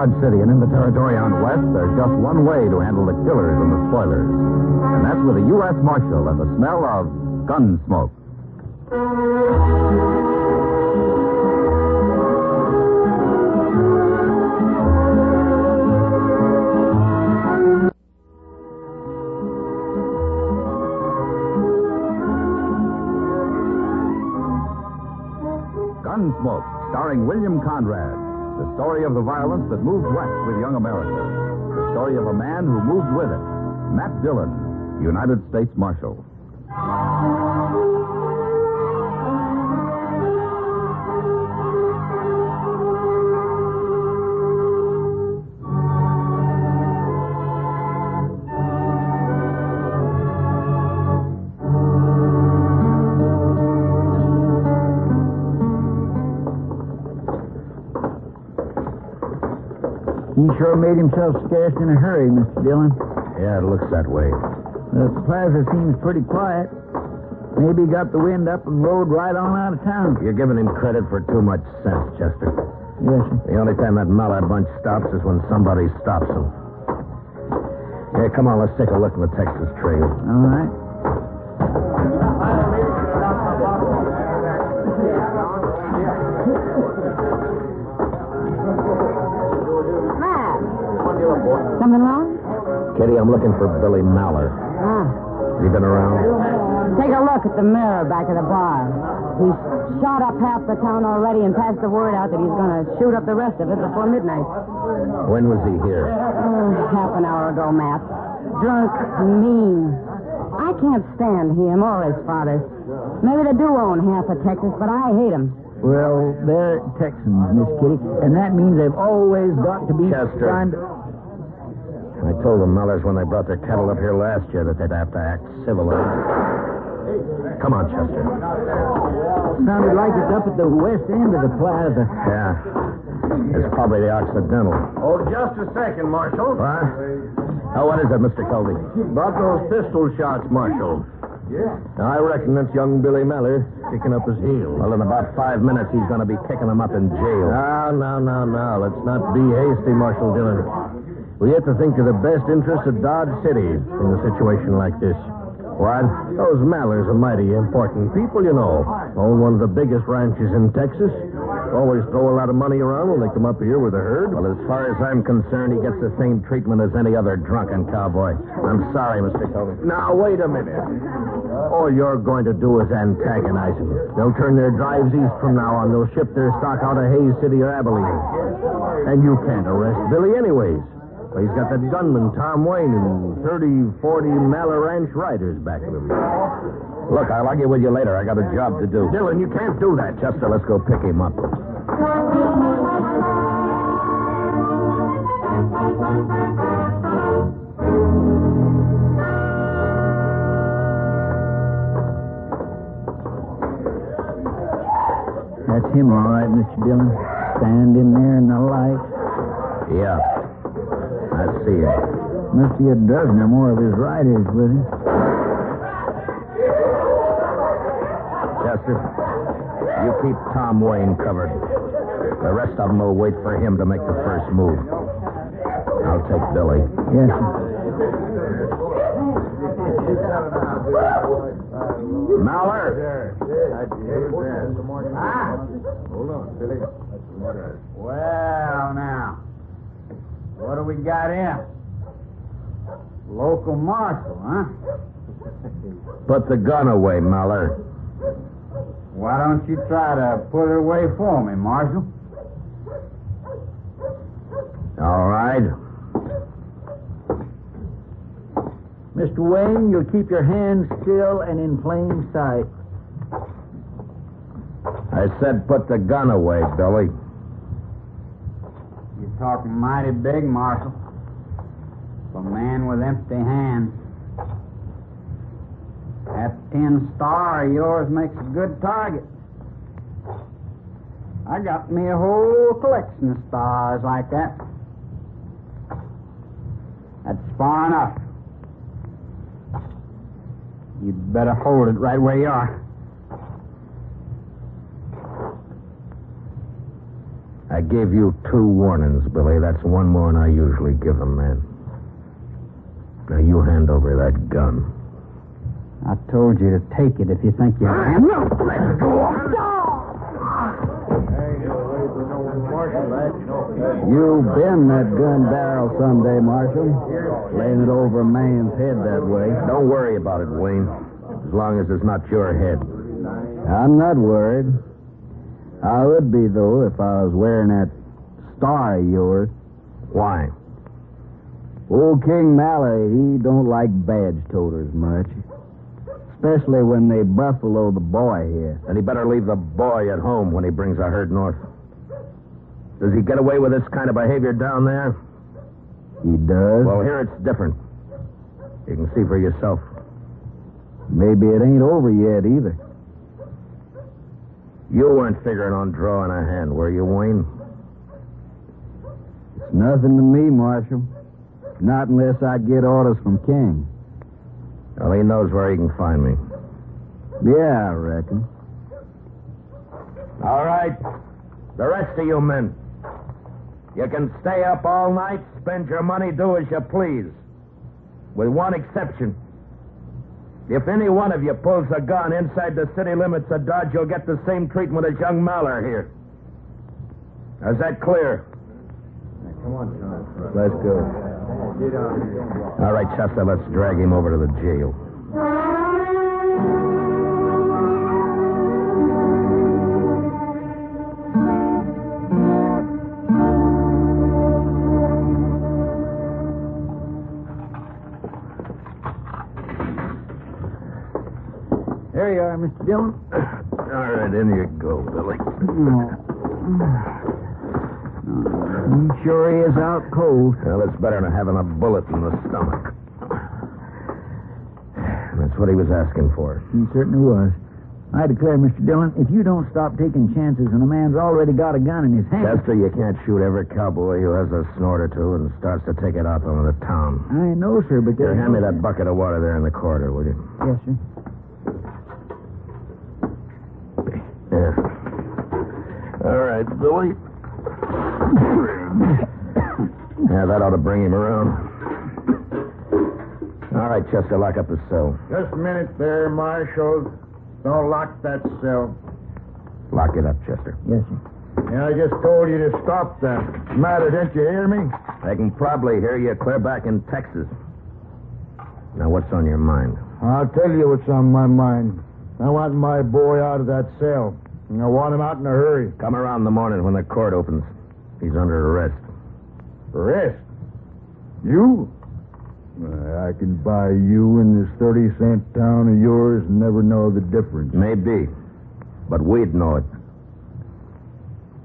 Dodge City and in the territory out west, there's just one way to handle the killers and the spoilers. And that's with a U.S. Marshal and the smell of Gunsmoke. Gunsmoke, starring William Conrad. The story of the violence that moved west with young America. The story of a man who moved with it. Matt Dillon, United States Marshal. He sure made himself scarce in a hurry, Mr. Dillon. Yeah, it looks that way. The plaza seems pretty quiet. Maybe he got the wind up and rode right on out of town. You're giving him credit for too much sense, Chester. Yes, sir. The only time that Mallard bunch stops is when somebody stops them. Here, come on, let's take a look at the Texas trail. All right. Something wrong? Kitty, I'm looking for Billy Mallard. Ah. Has he been around? Take a look at the mirror back of the bar. He's shot up half the town already and passed the word out that he's going to shoot up the rest of it before midnight. When was he here? Half an hour ago, Matt. Drunk, mean. I can't stand him or his father. Maybe they do own half of Texas, but I hate him. Well, they're Texans, Miss Kitty, and that means they've always got to be Chester. trying to... I told the Mellors when they brought their cattle up here last year that they'd have to act civilized. Come on, Chester. Sounded like it's up at the west end of the plaza. Yeah. It's probably the Occidental. Oh, just a second, Marshal. What? Oh, what is it, Mr. Colby? About those pistol shots, Marshal. Yeah. I reckon that's young Billy Mallard kicking up his heels. Well, in about 5 minutes, he's going to be kicking them up in jail. No. Let's not be hasty, Marshal Dillon. We have to think of the best interests of Dodge City in a situation like this. What? Those Mallards are mighty important people, you know. Own one of the biggest ranches in Texas. Always throw a lot of money around when they come up here with a herd. Well, as far as I'm concerned, he gets the same treatment as any other drunken cowboy. I'm sorry, Mr. Colby. Now, wait a minute. All you're going to do is antagonize them. They'll turn their drives east from now on. They'll ship their stock out of Hayes City or Abilene. And you can't arrest Billy anyways. He's got that gunman, Tom Wayne, and 30, 40 Mallard Ranch riders back of him. Look, I'll argue with you later. I got a job to do. Dillon, you can't do that. Chester, let's go pick him up. That's him, all right, Mr. Dillon. Standing there in the light. Yeah. I see him. Must be a dozen or more of his riders with him. Chester, you keep Tom Wayne covered. The rest of them will wait for him to make the first move. I'll take Billy. Yes, sir. Mallard! Hold on, Billy. Well, now, what do we got here? Local marshal, huh? Put the gun away, Mallard. Why don't you try to put it away for me, Marshal? All right. Mr. Wayne, you'll keep your hands still and in plain sight. I said put the gun away, Billy. You're talking mighty big, Marshal. For a man with empty hands. That tin star of yours makes a good target. I got me a whole collection of stars like that. That's far enough. You better hold it right where you are. I gave you 2 warnings, Billy. That's one more than I usually give a man. Now you hand over that gun. I told you to take it if you think you can. No, let go. You've been that gun barrel someday, Marshal. Laying it over a man's head that way. Don't worry about it, Wayne. As long as it's not your head. I'm not worried. I would be, though, if I was wearing that star of yours. Why? Old King Mallory, he don't like badge toters much. Especially when they buffalo the boy here. Then he better leave the boy at home when he brings a herd north. Does he get away with this kind of behavior down there? He does? Well, here it's different. You can see for yourself. Maybe it ain't over yet, either. You weren't figuring on drawing a hand, were you, Wayne? It's nothing to me, Marshal. Not unless I get orders from King. Well, he knows where he can find me. Yeah, I reckon. All right. The rest of you men. You can stay up all night, spend your money, do as you please. With one exception. If any one of you pulls a gun inside the city limits of Dodge, you'll get the same treatment as young Maller here. Is that clear? Come on, John. Let's go. All right, Chester, let's drag him over to the jail. There you are, Mr. Dillon. All right, in you go, Billy. He sure is out cold. Well, it's better than having a bullet in the stomach. That's what he was asking for. He certainly was. I declare, Mr. Dillon, if you don't stop taking chances when a man's already got a gun in his hand... Chester, you can't shoot every cowboy who has a snort or two and starts to take it out on the town. I know, sir, but... Here, hand me that bucket of water there in the corridor, will you? Yes, sir. Yeah. All right, Billy. Yeah, that ought to bring him around. All right, Chester, lock up the cell. Just a minute there, Marshal. Don't lock that cell. Lock it up, Chester. Yes, sir. Yeah, I just told you to stop that. Matter, didn't you hear me? I can probably hear you clear back in Texas. Now, what's on your mind? I'll tell you what's on my mind. I want my boy out of that cell. And I want him out in a hurry. Come around in the morning when the court opens. He's under arrest. Arrest? You? I can buy you in this 30-cent town of yours and never know the difference. Maybe. But we'd know it.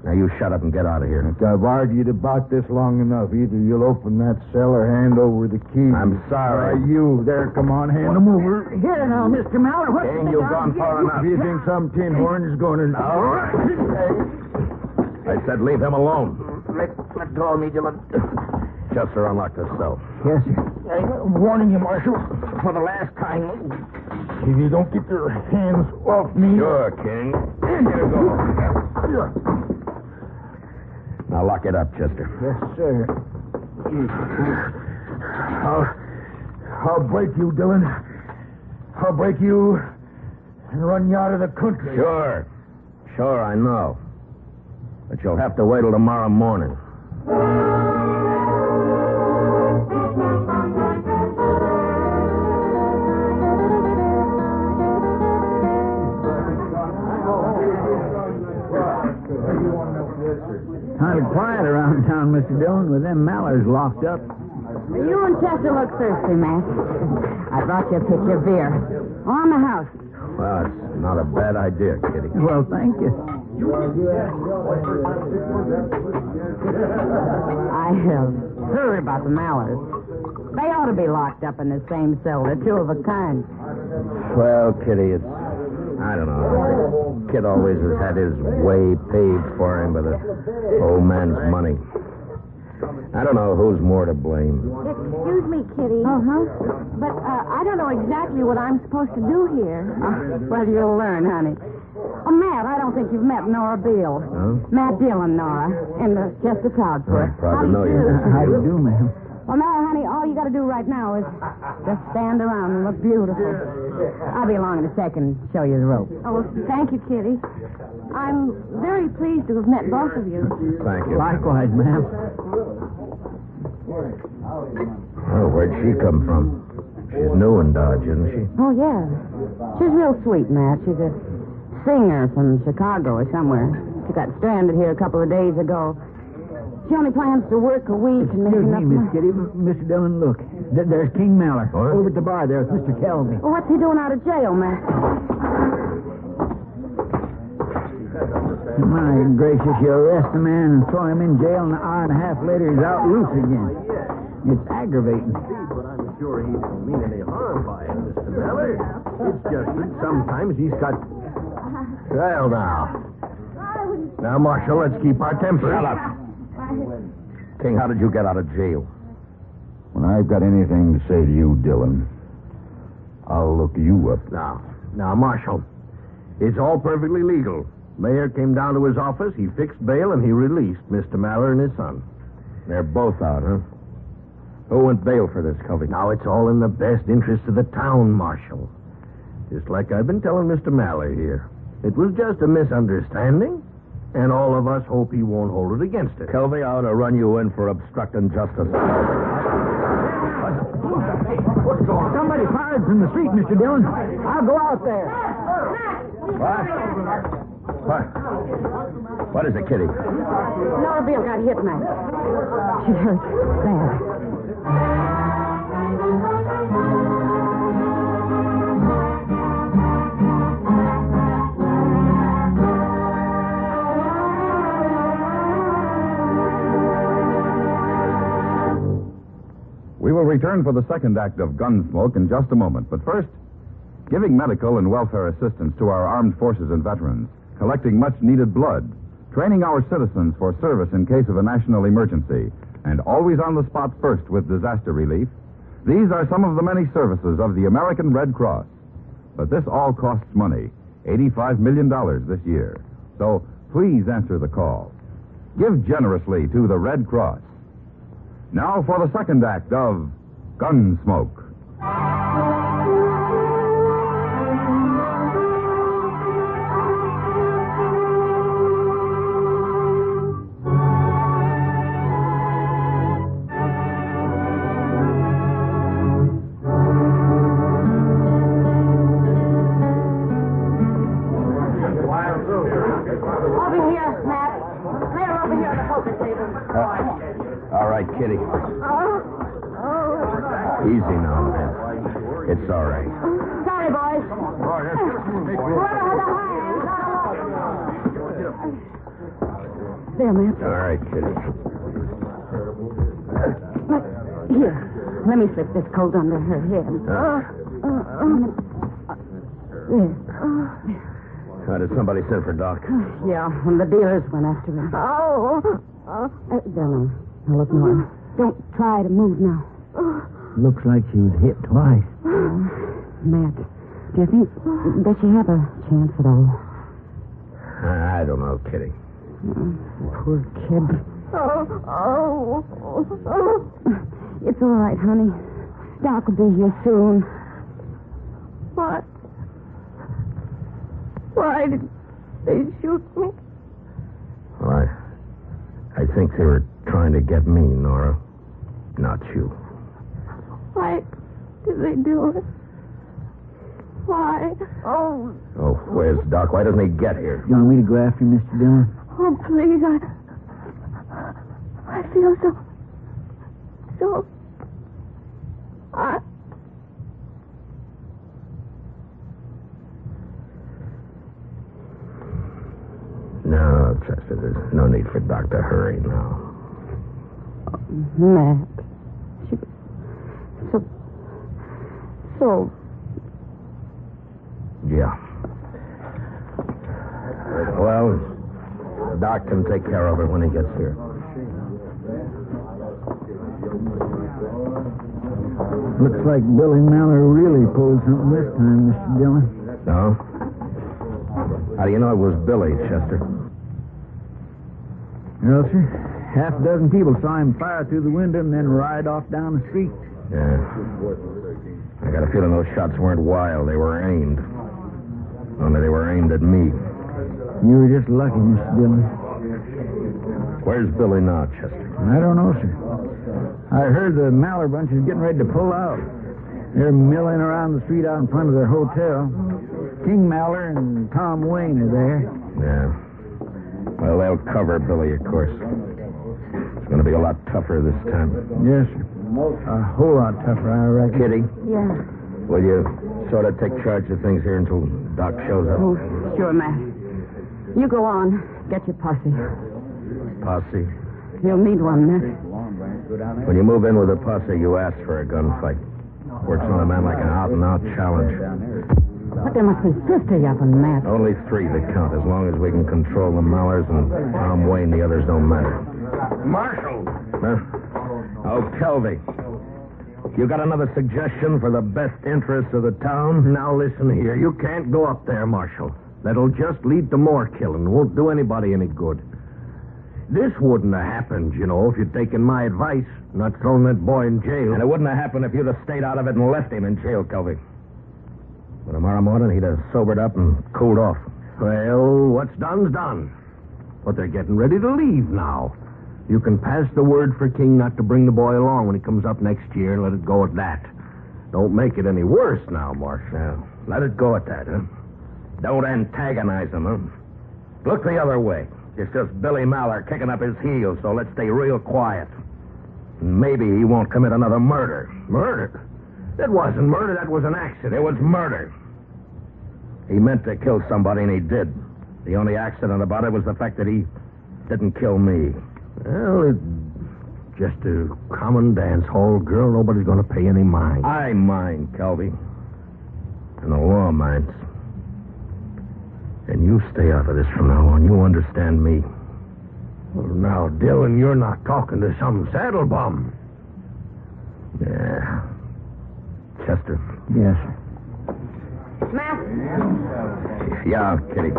Now, you shut up and get out of here. Look, I've argued about this long enough. Either you'll open that cell or hand over the key. I'm sorry. You. There, come on, hand them over. Here now, Mr. Maller. What's King, you've gone far enough. If you think some tin horn is going to... All right. I said leave him alone. Let go of me, Dillon. Chester, unlock the cell. Yes, sir. I'm warning you, Marshal, for the last time. If you don't get your hands off me... Sure, King. Here you go. Now lock it up, Chester. Yes, sir. I'll break you, Dillon. I'll break you and run you out of the country. Sure. Sure, I know. But you'll have to wait till tomorrow morning. Kind of quiet around town, Mr. Dillon, with them Mallers locked up. You and Chester look thirsty, Matt. I brought you a pitcher of beer. On the house. Well, it's not a bad idea, Kitty. Well, thank you. I heard about the Mallers. They ought to be locked up in the same cell. They're two of a kind. Well, Kitty, it's... I don't know. The kid always has had his way paved for him by the old man's money. I don't know who's more to blame. Excuse me, Kitty. Uh-huh. But I don't know exactly what I'm supposed to do here. Well, you'll learn, honey. Oh, Matt, I don't think you've met Nora Beale. Huh? Matt Dillon, Nora, in the Chester Proudfoot. Proud to know you. How do you do, ma'am? Well, now, honey, all you got to do right now is just stand around and look beautiful. I'll be along in a second and show you the rope. Oh, thank you, Kitty. I'm very pleased to have met both of you. Thank you. Likewise, ma'am. Oh, where'd she come from? She's new in Dodge, isn't she? Oh, yeah. She's real sweet, Matt. She's a singer from Chicago or somewhere. She got stranded here a couple of days ago. She only plans to work a week and make Excuse enough me, Miss money. Kitty. Mr. Dillon, look. There's King Mallard. What? Over at the bar there with Mr. Kelby. Well, what's he doing out of jail, Matt? My gracious, you arrest a man and throw him in jail, and an hour and a half later he's out loose again. It's aggravating. But I'm sure he didn't mean any harm by it, Mr. Mallard. It's just that sometimes he's got... Well, now. Now, Marshal, let's keep our temper. Shut up. King, how did you get out of jail? When I've got anything to say to you, Dillon, I'll look you up. Now, Marshal, it's all perfectly legal. Mayor came down to his office, he fixed bail, and he released Mr. Mallard and his son. They're both out, huh? Who went bail for this, Covey? Now, it's all in the best interest of the town, Marshal. Just like I've been telling Mr. Mallard here. It was just a misunderstanding, and all of us hope he won't hold it against us. Covey, I ought to run you in for obstructing justice. What's going on? Somebody fired from the street, Mr. Dillon. I'll go out there. What is it, Kitty? Nora Beale got hit, Matt. She's hurt bad. We will return for the second act of Gunsmoke in just a moment. But first, giving medical and welfare assistance to our armed forces and veterans, collecting much-needed blood, training our citizens for service in case of a national emergency, and always on the spot first with disaster relief, these are some of the many services of the American Red Cross. But this all costs money, $85 million this year. So please answer the call. Give generously to the Red Cross. Now for the second act of Gunsmoke. Over here, Matt. Clear over here on the poker table. All right, Kitty. Easy now, man. It's all right. Sorry, boys. Whoever had the hand, there, Matt. All right, Kitty. Here, let me slip this coat under her head. There. Did somebody send for Doc? Yeah, and the dealers went after him. There, now. Now, look, Nora. Don't try to move now. Looks like she was hit twice. Matt, do you think, does she have a chance at all? I don't know, Kitty. Poor kid. It's all right, honey. Doc will be here soon. What? Why did they shoot me? Well, I think they were trying to get me, Nora. Not you. Why did they do it? Why? Oh, Oh, where's Doc? Why doesn't he get here? You want me to go after him, Mr. Dillon? oh, please, I feel so, No, Chester, there's no need for Doc to hurry now. Matt, she was so... Yeah. Well, Doc can take care of her when he gets here. Looks like Billy Mallard really pulled something this time, Mr. Dillon. No? How do you know it was Billy, Chester? Well, sir, half a dozen people saw him fire through the window and then ride off down the street. Yeah. I got a feeling those shots weren't wild. They were aimed. Only they were aimed at me. You were just lucky, Mr. Dillon. Where's Billy now, Chester? I don't know, sir. I heard the Maller bunch is getting ready to pull out. They're milling around the street out in front of their hotel. King Maller and Tom Wayne are there. Yeah. Well, they'll cover Billy, of course. It's going to be a lot tougher this time. Yes, sir. A whole lot tougher, I reckon. Kitty, Yeah. will you sort of take charge of things here until Doc shows up? Oh, sure, Matt. You go on. Get your posse. Posse? You'll need one, Matt. When you move in with a posse, you ask for a gunfight. Works on a man like an out-and-out challenge. But there must be 50 of them, Matt. Only 3 that count. As long as we can control the Mallers and Tom Wayne, the others don't matter. Marshal! Huh? Oh, Kelvy. You got another suggestion for the best interests of the town? Now listen here. You can't go up there, Marshal. That'll just lead to more killing. Won't do anybody any good. This wouldn't have happened, you know, if you'd taken my advice, not thrown that boy in jail. And it wouldn't have happened if you'd have stayed out of it and left him in jail, Kelvy. But tomorrow morning, he'd have sobered up and cooled off. Well, what's done's done. But they're getting ready to leave now. You can pass the word for King not to bring the boy along when he comes up next year and let it go at that. Don't make it any worse now, Marshal. Now, let it go at that, huh? Don't antagonize him, huh? Look the other way. It's just Billy Maller kicking up his heels, so let's stay real quiet. Maybe he won't commit another murder. Murder? That wasn't murder. That was an accident. It was murder. He meant to kill somebody, and he did. The only accident about it was the fact that he didn't kill me. Well, it's just a common dance hall girl. Nobody's going to pay any mind. I mind, Kelvy. And the law minds. And you stay out of this from now on. You understand me. Well, now, Dillon, you're not talking to some saddle bum. Yeah. Chester. Yes, sir. Matt, Yeah, Kitty. it's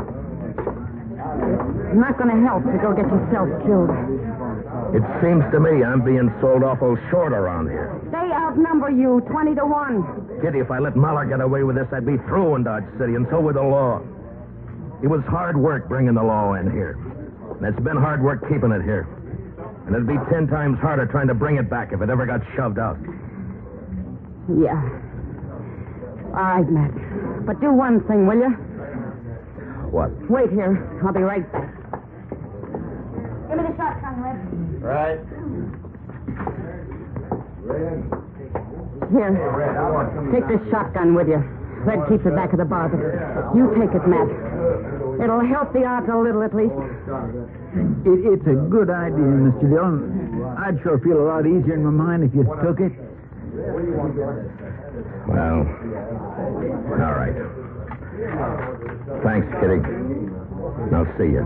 not going to help to go get yourself killed. It seems to me I'm being sold awful short around here. They outnumber you 20 to 1. Kitty, if I let Mahler get away with this, I'd be through in Dodge City, and so would the law. It was hard work bringing the law in here. And it's been hard work keeping it here. And it'd be 10 times harder trying to bring it back if it ever got shoved out. Yeah. All right, Matt. But do one thing, will you? What? Wait here. I'll be right back. Give me the shotgun, Red. Right. Here. Take this shotgun with you. Red keeps it back of the bar, but you take it, Matt. It'll help the odds a little, at least. It's a good idea, Mr. Dillon. I'd sure feel a lot easier in my mind if you took it. Well, all right. Thanks, Kitty. I'll see you.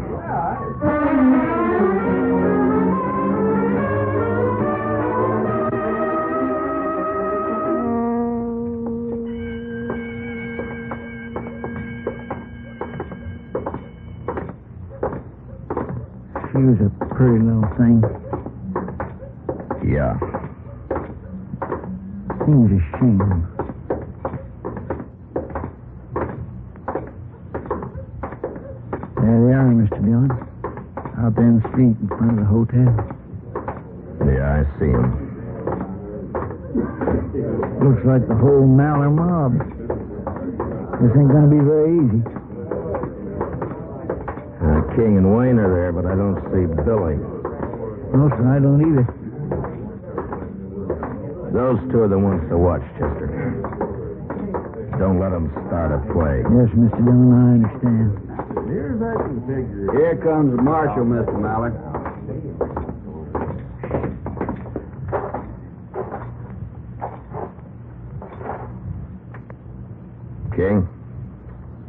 She was a pretty little thing. Yeah. Seems a shame. There they are, Mr. Dillon. Out there in the street in front of the hotel. Yeah, I see him. Looks like the whole Maller mob. This ain't gonna be very easy. King and Wayne are there, but I don't see Billy. No, sir, I don't either. Those two are the ones to watch, Chester. Don't let them start a play. Yes, Mr. Dillon, I understand. Here's that configuration. Here comes Marshal, Mr. Maller. King,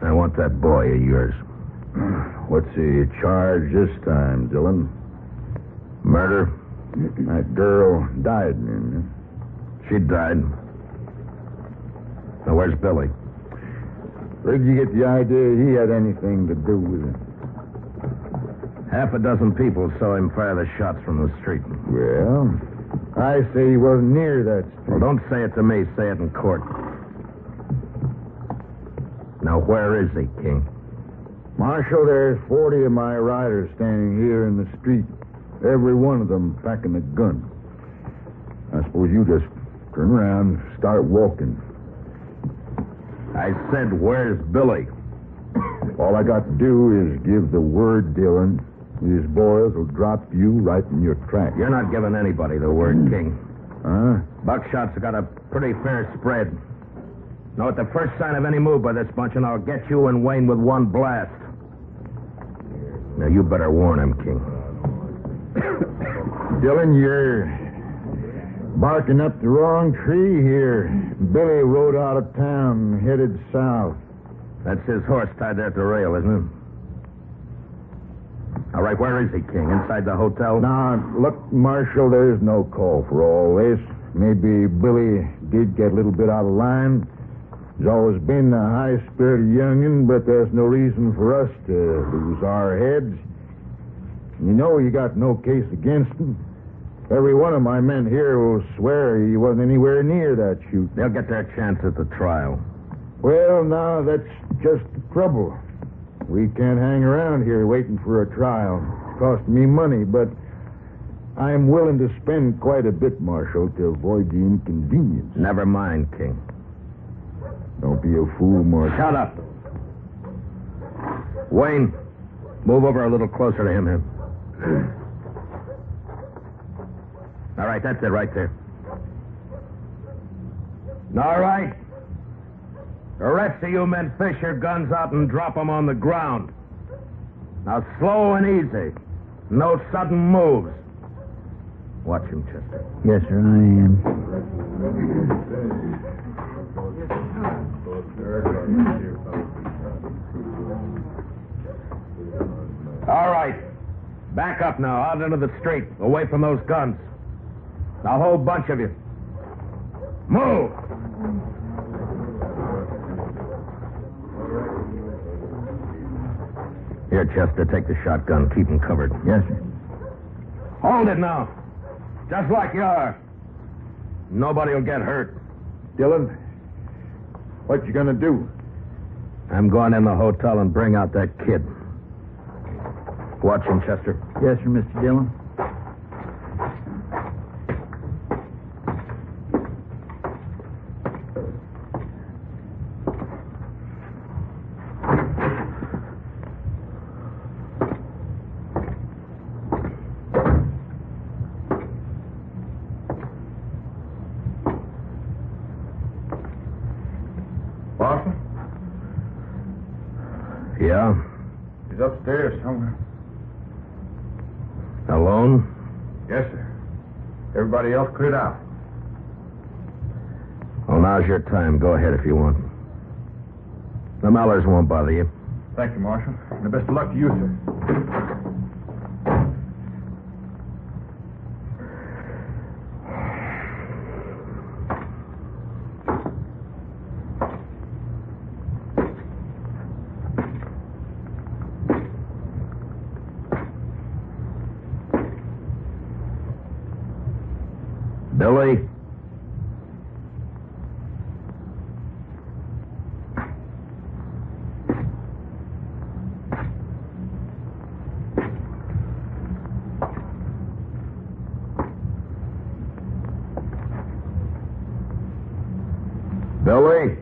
I want that boy of yours. What's he charged this time, Dillon? Murder? That girl died, didn't She died. Now, where's Billy? Where'd you get the idea he had anything to do with it? Half a dozen people saw him fire the shots from the street. Well, I say he wasn't near that street. Well, don't say it to me. Say it in court. Now, where is he, King? Marshal, there's 40 of my riders standing here in the street. Every one of them packing a gun. I suppose you just turn around and start walking. I said, where's Billy? All I got to do is give the word, Dillon. These boys will drop you right in your tracks. You're not giving anybody the word, King. Huh? Buckshot's got a pretty fair spread. Now, at the first sign of any move by this bunch, and I'll get you and Wayne with one blast. Now, you better warn him, King. Dillon, you're barking up the wrong tree here. Billy rode out of town, headed south. That's his horse tied there at the rail, isn't it? All right, where is he, King? Inside the hotel? Now, look, Marshal, there's no call for all this. Maybe Billy did get a little bit out of line. He's always been a high-spirited young'un, but there's no reason for us to lose our heads. You know you got no case against him. Every one of my men here will swear he wasn't anywhere near that shoot. They'll get their chance at the trial. Well, now, that's just the trouble. We can't hang around here waiting for a trial. It's costing me money, but I'm willing to spend quite a bit, Marshal, to avoid the inconvenience. Never mind, King. Don't be a fool, Marshal. Shut up. Wayne, move over a little closer to him here. All right, that's it right there. All right. The rest of you men fish your guns out and drop them on the ground. Now, slow and easy. No sudden moves. Watch him, Chester. Yes, sir, I am. All right. Back up now, out into the street, away from those guns. Now, a whole bunch of you. Move! Here, Chester, take the shotgun. Keep him covered. Yes, sir. Hold it now. Just like you are. Nobody will get hurt. Dillon, what you gonna do? I'm going in the hotel and bring out that kid. Watch him, Chester. Yes, sir, Mr. Dillon. Marshal? Yeah? He's upstairs somewhere. Alone? Yes, sir. Everybody else cleared out. Well, now's your time. Go ahead if you want. The Mallers won't bother you. Thank you, Marshal. And the best of luck to you, sir. Billy? Billy?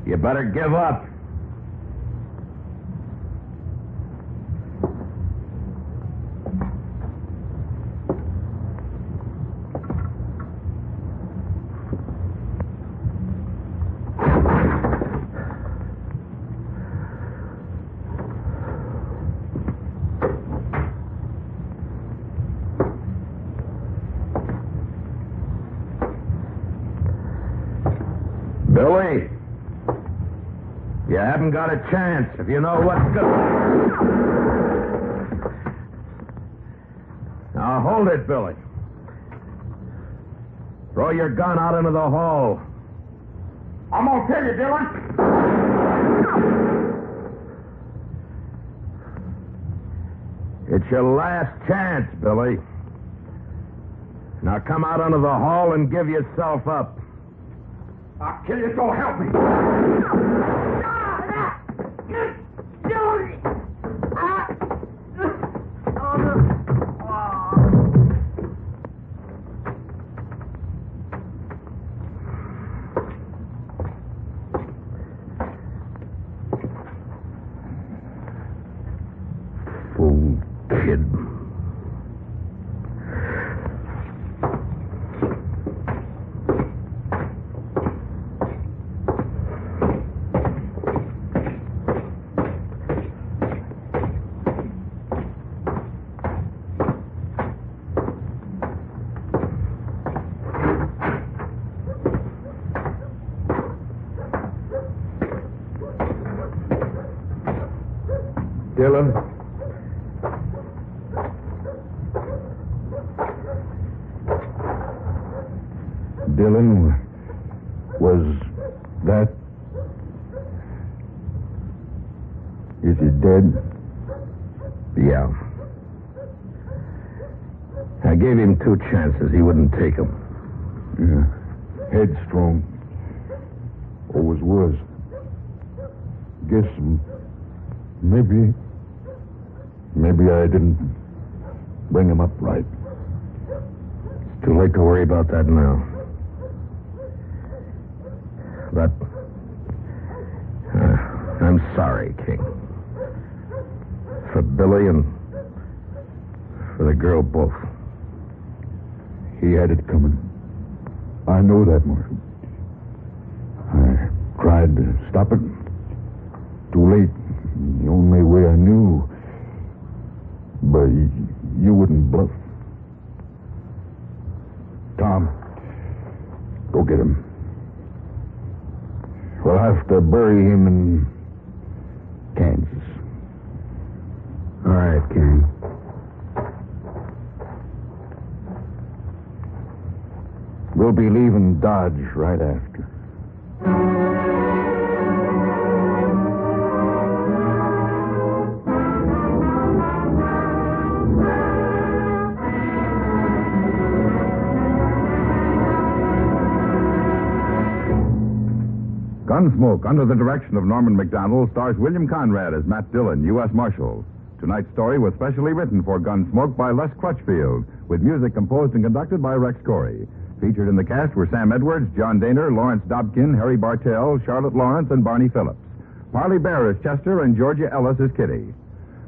You better give up. Billy, you haven't got a chance if you know what's good. Now hold it, Billy. Throw your gun out into the hall. I'm going to kill you, Dillon. It's your last chance, Billy. Now come out onto the hall and give yourself up. I'll kill you, so help me. Fool kid. Dillon. Dillon, was that... Is he dead? Yeah. I gave him 2 chances. He wouldn't take them. Yeah. Headstrong. Always was. Guess maybe I didn't bring him up right. It's too late to worry about that now. But I'm sorry, King. For Billy and for the girl both. He had it coming. I know that, Marshal. I tried to stop it. Too late. The only way I knew. But you wouldn't bluff. Tom, go get him. We'll have to bury him in Kansas. All right, King. We'll be leaving Dodge right after. Gunsmoke, under the direction of Norman McDonald, stars William Conrad as Matt Dillon, U.S. Marshal. Tonight's story was specially written for Gunsmoke by Les Crutchfield, with music composed and conducted by Rex Corey. Featured in the cast were Sam Edwards, John Daner, Lawrence Dobkin, Harry Bartell, Charlotte Lawrence, and Barney Phillips. Parley Bear is Chester, and Georgia Ellis is Kitty.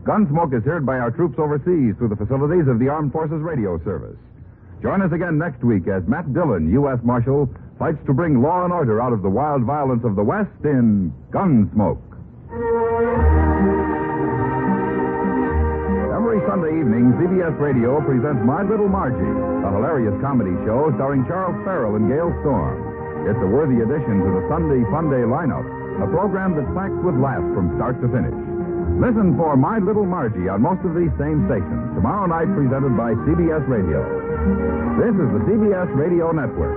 Gunsmoke is heard by our troops overseas through the facilities of the Armed Forces Radio Service. Join us again next week as Matt Dillon, U.S. Marshal, fights to bring law and order out of the wild violence of the West in Gunsmoke. Every Sunday evening, CBS Radio presents My Little Margie, a hilarious comedy show starring Charles Farrell and Gail Storm. It's a worthy addition to the Sunday Fun Day lineup, a program that's packed with laughs from start to finish. Listen for My Little Margie on most of these same stations, tomorrow night presented by CBS Radio. This is the CBS Radio Network.